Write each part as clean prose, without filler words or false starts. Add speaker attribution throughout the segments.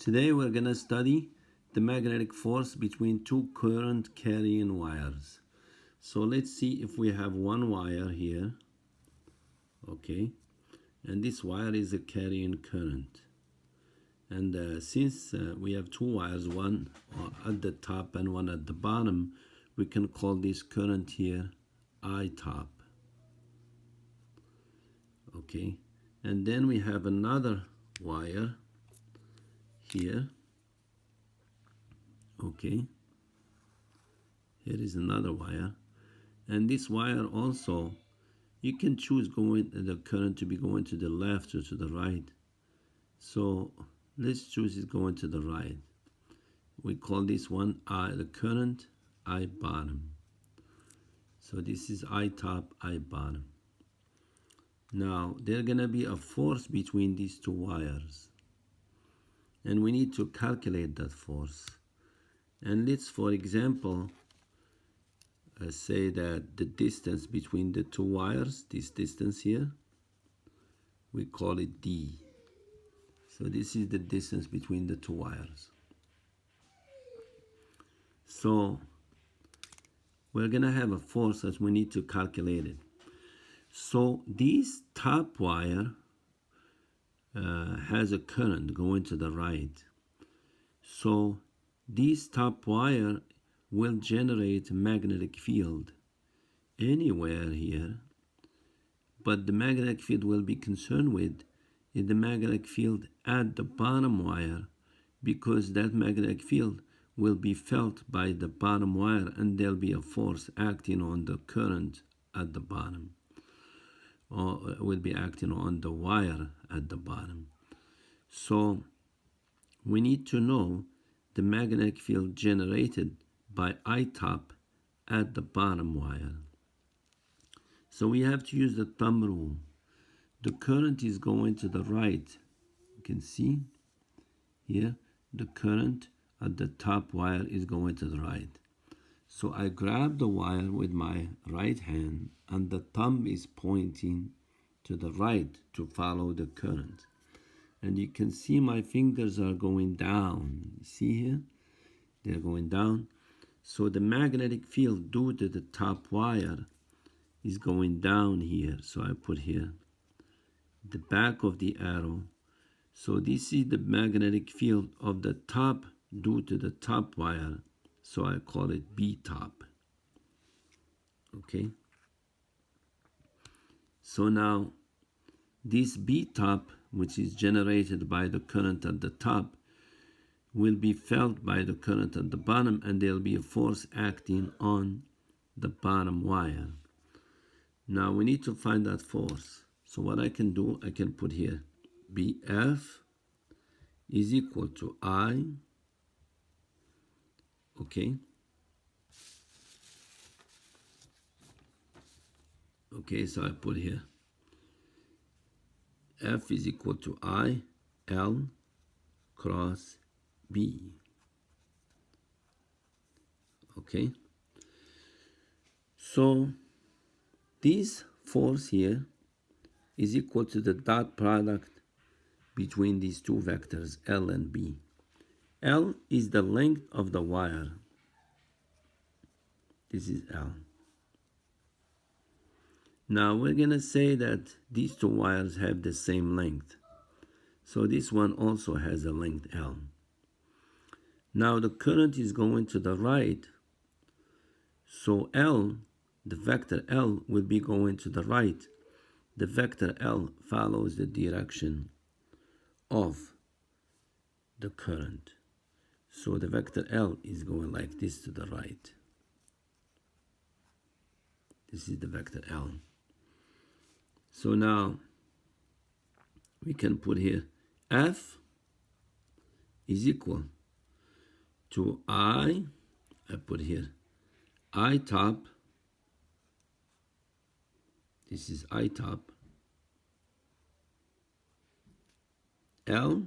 Speaker 1: Today we're going to study the magnetic force between two current carrying wires. So let's see if we have one wire here, okay, and this wire is a carrying current. And since we have two wires, one at the top and one at the bottom, we can call this current here I top, okay. And then we have another wire here, okay. Here is another wire, and this wire also, you can choose the current to be going to the left or to the right. So let's choose it going to the right. We call this one I, the current I bottom. So this is I top, I bottom. Now there's gonna be a force between these two wires, and we need to calculate that force. And let's, for example, say that the distance between the two wires, this distance here, we call it D. So this is the distance between the two wires. So we're gonna have a force that we need to calculate it. So this top wire has a current going to the right. So this top wire will generate a magnetic field anywhere here, but the magnetic field we'll be concerned with is the magnetic field at the bottom wire, because that magnetic field will be felt by the bottom wire, and there'll be a force acting on the current at the bottom, or will be acting on the wire at the bottom. So we need to know the magnetic field generated by I top at the bottom wire. So we have to use the thumb rule. The current is going to the right. You can see here the current at the top wire is going to the right. So I grab the wire with my right hand, and the thumb is pointing to the right to follow the current. And you can see my fingers are going down. See here? They're going down. So the magnetic field due to the top wire is going down here. So I put here the back of the arrow. So this is the magnetic field of the top due to the top wire. So I call it B top. Okay. So now this B top, which is generated by the current at the top, will be felt by the current at the bottom, and there'll be a force acting on the bottom wire. Now we need to find that force. So what I can do, I can put here BF is equal to I, okay? Okay, so I put here F is equal to I, L cross B. Okay? So this force here is equal to the dot product between these two vectors, L and B. L is the length of the wire. This is L. Now we're going to say that these two wires have the same length. So this one also has a length L. Now the current is going to the right. So L, the vector L, will be going to the right. The vector L follows the direction of the current. So the vector L is going like this to the right. This is the vector L. So now we can put here F is equal to I put here I top, this is I top, L,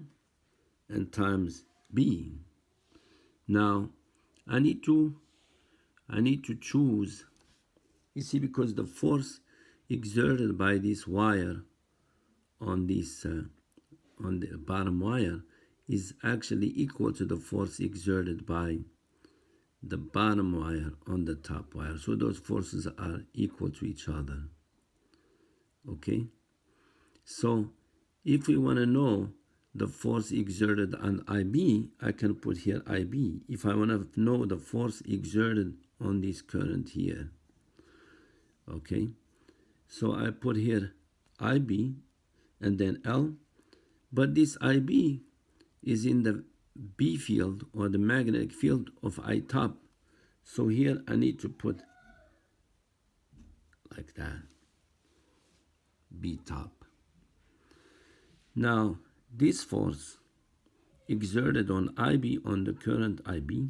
Speaker 1: and times B. Now I need to choose, you see, because the force exerted by this wire on this on the bottom wire is actually equal to the force exerted by the bottom wire on the top wire. So those forces are equal to each other. Okay? So if we want to know the force exerted on IB, I can put here IB. If I want to know the force exerted on this current here, okay? So I put here IB and then L, but this IB is in the B field or the magnetic field of I top. So here I need to put like that, B top. Now this force exerted on IB, on the current IB,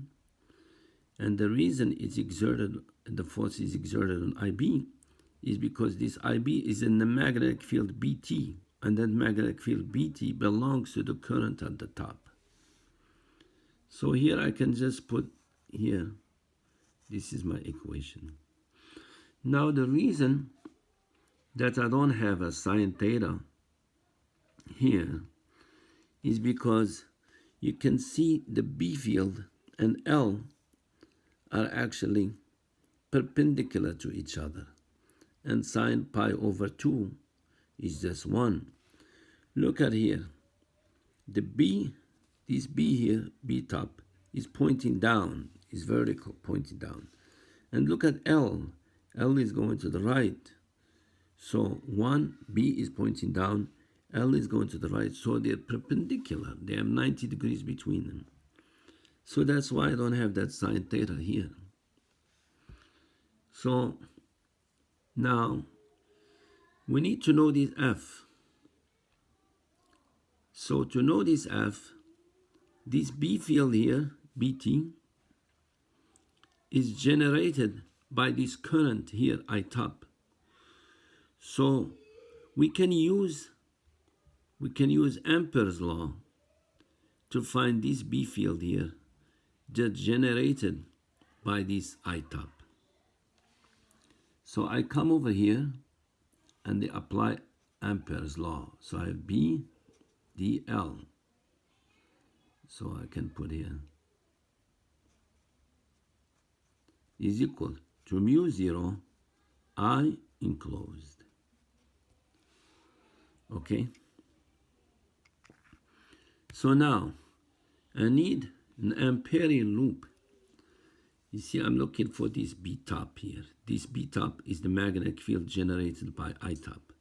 Speaker 1: and the reason it's exerted, the force is exerted on IB, is because this IB is in the magnetic field BT, and that magnetic field BT belongs to the current at the top. So here I can just put here, this is my equation. Now the reason that I don't have a sine theta here is because you can see the B field and L are actually perpendicular to each other, and sine pi over 2 is just 1. Look at here, the B, this B here, B top, is pointing down, is vertical, pointing down. And look at L, L is going to the right. So 1, B is pointing down, L is going to the right, so they're perpendicular. They have 90 degrees between them. So that's why I don't have that sine theta here. So now we need to know this F. So to know this F, this B field here, BT, is generated by this current here, I top. So we can use Ampere's law to find this B field here that's generated by this I top. So I come over here and they apply Ampere's law. So I have B dl. So I can put here is equal to mu 0 I enclosed. Okay? So now I need an Amperian loop. You see, I'm looking for this B top here. This B top is the magnetic field generated by I top.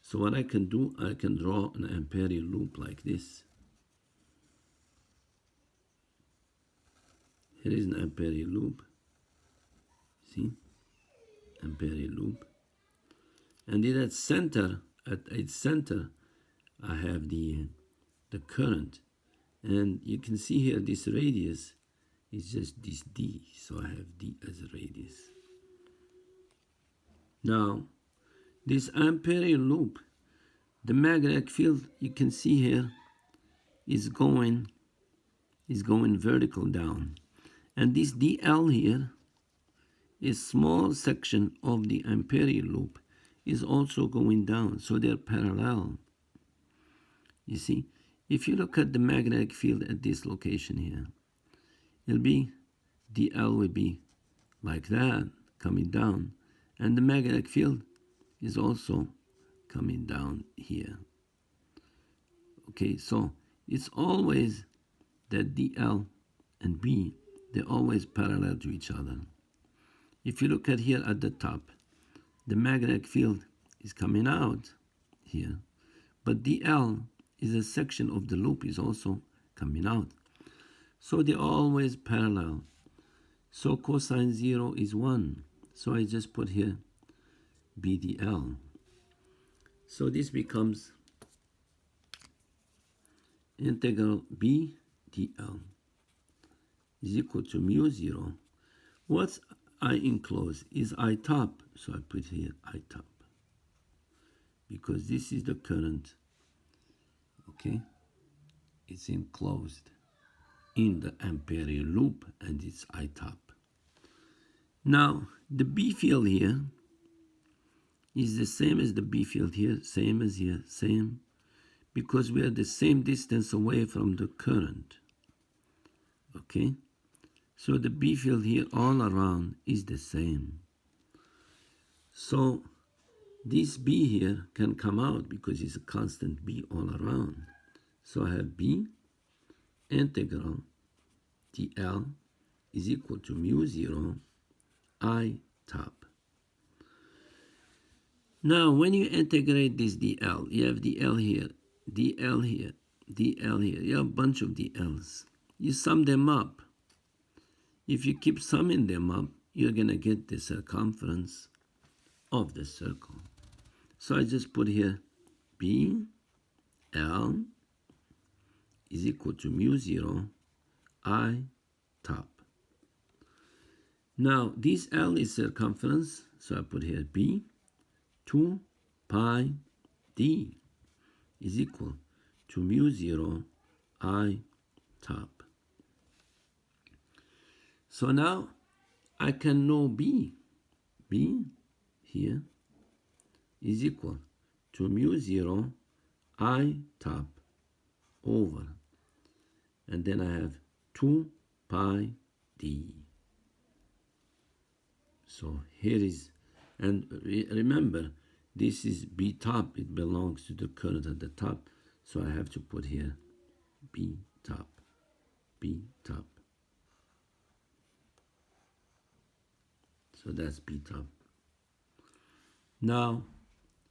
Speaker 1: So what I can do, I can draw an Amperian loop like this. Here is an Amperian loop. See? Amperian loop. And in that center, at its center, I have the current. And you can see here this radius is just this D. So I have D as a radius. Now, this Amperian loop, the magnetic field you can see here is going vertical down. And this DL here, a small section of the Amperian loop, is also going down. So they're parallel. You see, if you look at the magnetic field at this location here, it'll be, DL will be like that, coming down. And the magnetic field is also coming down here. Okay, so it's always that DL and B, they're always parallel to each other. If you look at here at the top, the magnetic field is coming out here, but DL is a section of the loop is also coming out. So they're always parallel. So cosine 0 is 1. So I just put here BDL. So this becomes integral BDL is equal to mu 0. What's I enclosed is I top. So I put here I top. Because this is the current. Okay? It's enclosed in the Amperian loop and it's I top. Now, the B field here is the same as the B field here, same as here, same, because we are the same distance away from the current. Okay? So the B field here all around is the same. So this B here can come out because it's a constant B all around. So I have B integral dl is equal to mu 0 I top. Now when you integrate this dl, you have dl here, dl here, dl here. You have a bunch of dl's. You sum them up. If you keep summing them up, you're going to get the circumference of the circle. So I just put here B L is equal to mu 0 I top. Now this L is circumference, so I put here B 2 pi D is equal to mu 0 I top. So now I can know B. B here is equal to mu 0 I top over. And then I have 2 pi D. So here is, and remember, this is B top. It belongs to the current at the top. So I have to put here B top, B top. So that's B top. Now,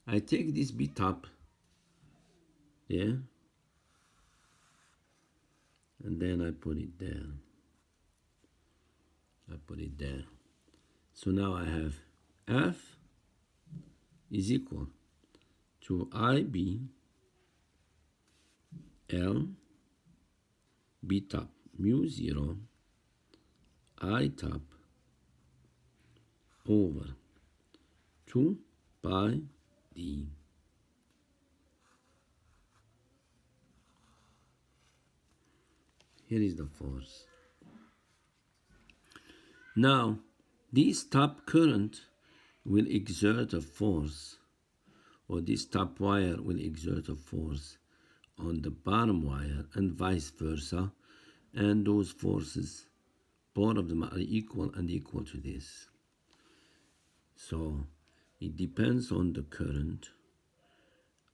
Speaker 1: I take this B top, yeah, and then I put it there. I put it there. So now I have F is equal to IB L B top mu 0 I top over 2 pi D. Here is the force. Now, this top current will exert a force, or this top wire will exert a force on the bottom wire and vice versa, and those forces, both of them are equal and equal to this. So it depends on the current,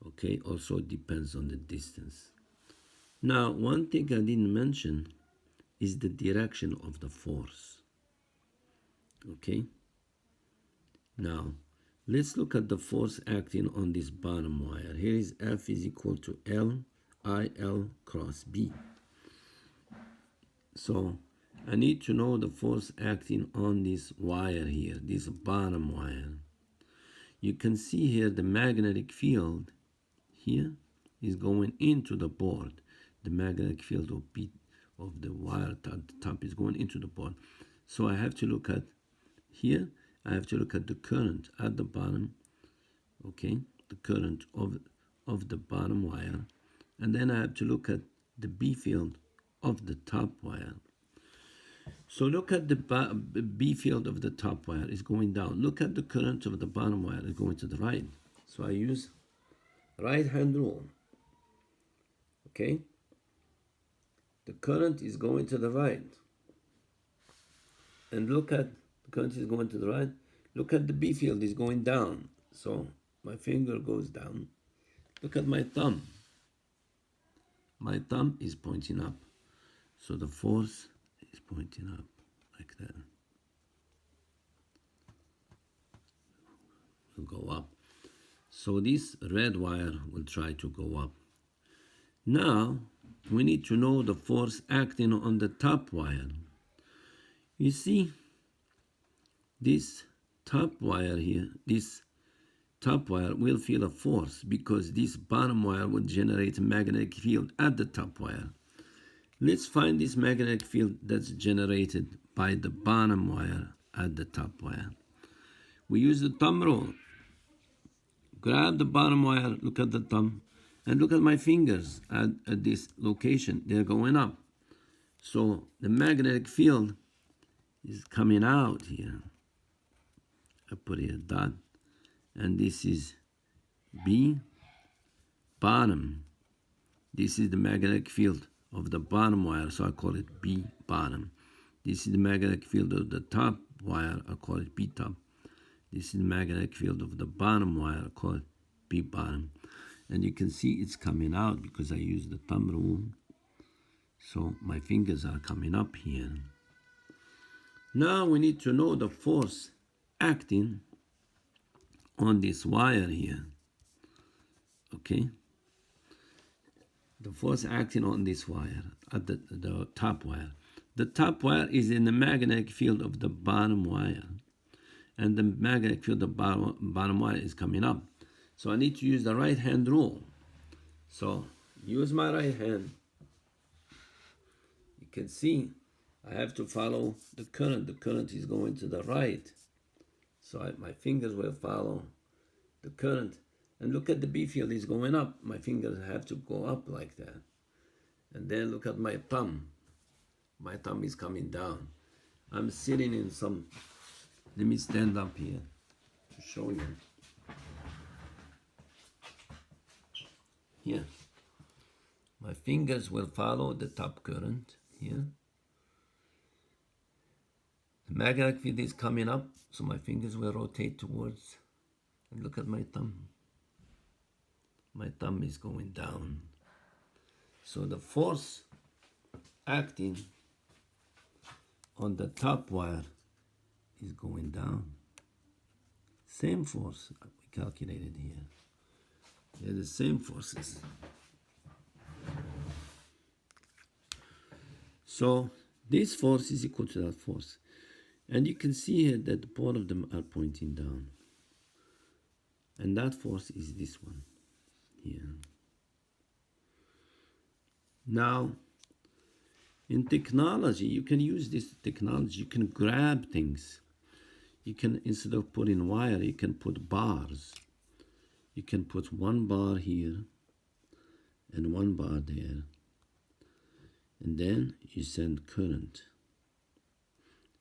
Speaker 1: okay, also it depends on the distance. Now, one thing I didn't mention is the direction of the force, okay? Now, let's look at the force acting on this bottom wire. Here is F is equal to L, IL cross B. So I need to know the force acting on this wire here, this bottom wire. You can see here the magnetic field here is going into the board. The magnetic field of the wire at the top is going into the board. So I have to look at here, I have to look at the current at the bottom, okay, the current of the bottom wire. And then I have to look at the B field of the top wire. So look at the B field of the top wire is going down. Look at the current of the bottom wire is going to the right. So I use right hand rule, okay? The current is going to the right. And look at, the current is going to the right. Look at the B field is going down. So my finger goes down. Look at my thumb. My thumb is pointing up. So the force is pointing up like that. Will go up. So this red wire will try to go up. Now, we need to know the force acting on the top wire. You see, this top wire here, this top wire will feel a force because this bottom wire will generate a magnetic field at the top wire. Let's find this magnetic field that's generated by the bottom wire at the top wire. We use the thumb rule. Grab the bottom wire, look at the thumb, and look at my fingers at this location. They're going up. So the magnetic field is coming out here. I put here a dot. And this is B, bottom. This is the magnetic field of the bottom wire, so I call it B bottom. This is the magnetic field of the top wire, I call it B top. This is the magnetic field of the bottom wire, I call it B bottom. And you can see it's coming out because I use the thumb rule. So my fingers are coming up here. Now we need to know the force acting on this wire here. Okay? The force acting on this wire, at the top wire. The top wire is in the magnetic field of the bottom wire. And the magnetic field of the bottom wire is coming up. So I need to use the right hand rule. So use my right hand. You can see I have to follow the current. The current is going to the right. So my fingers will follow the current. And look at the B field is going up. My fingers have to go up like that. And then look at my thumb. My thumb is coming down. I'm sitting in some, let me stand up here to show you. Here. My fingers will follow the top current here. The magnetic field is coming up, so my fingers will rotate towards, and look at my thumb. My thumb is going down. So the force acting on the top wire is going down. Same force we calculated here. They're the same forces. So this force is equal to that force. And you can see here that both of them are pointing down. And that force is this one here. Now, in technology, you can use this technology. You can grab things. You can, instead of putting wire, you can put bars. You can put one bar here and one bar there. And then you send current.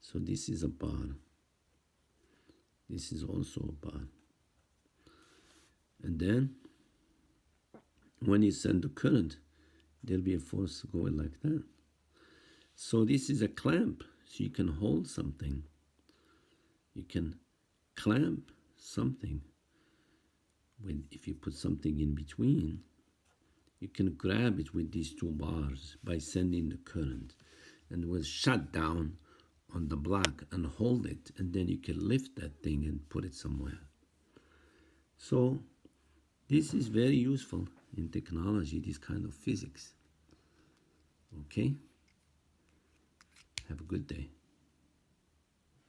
Speaker 1: So this is a bar. This is also a bar. And then when you send the current, there'll be a force going like that. So this is a clamp, so you can hold something. You can clamp something. If you put something in between, you can grab it with these two bars by sending the current, and it will shut down on the block and hold it, and then you can lift that thing and put it somewhere. So this is very useful in technology, this kind of physics. Okay? Have a good day.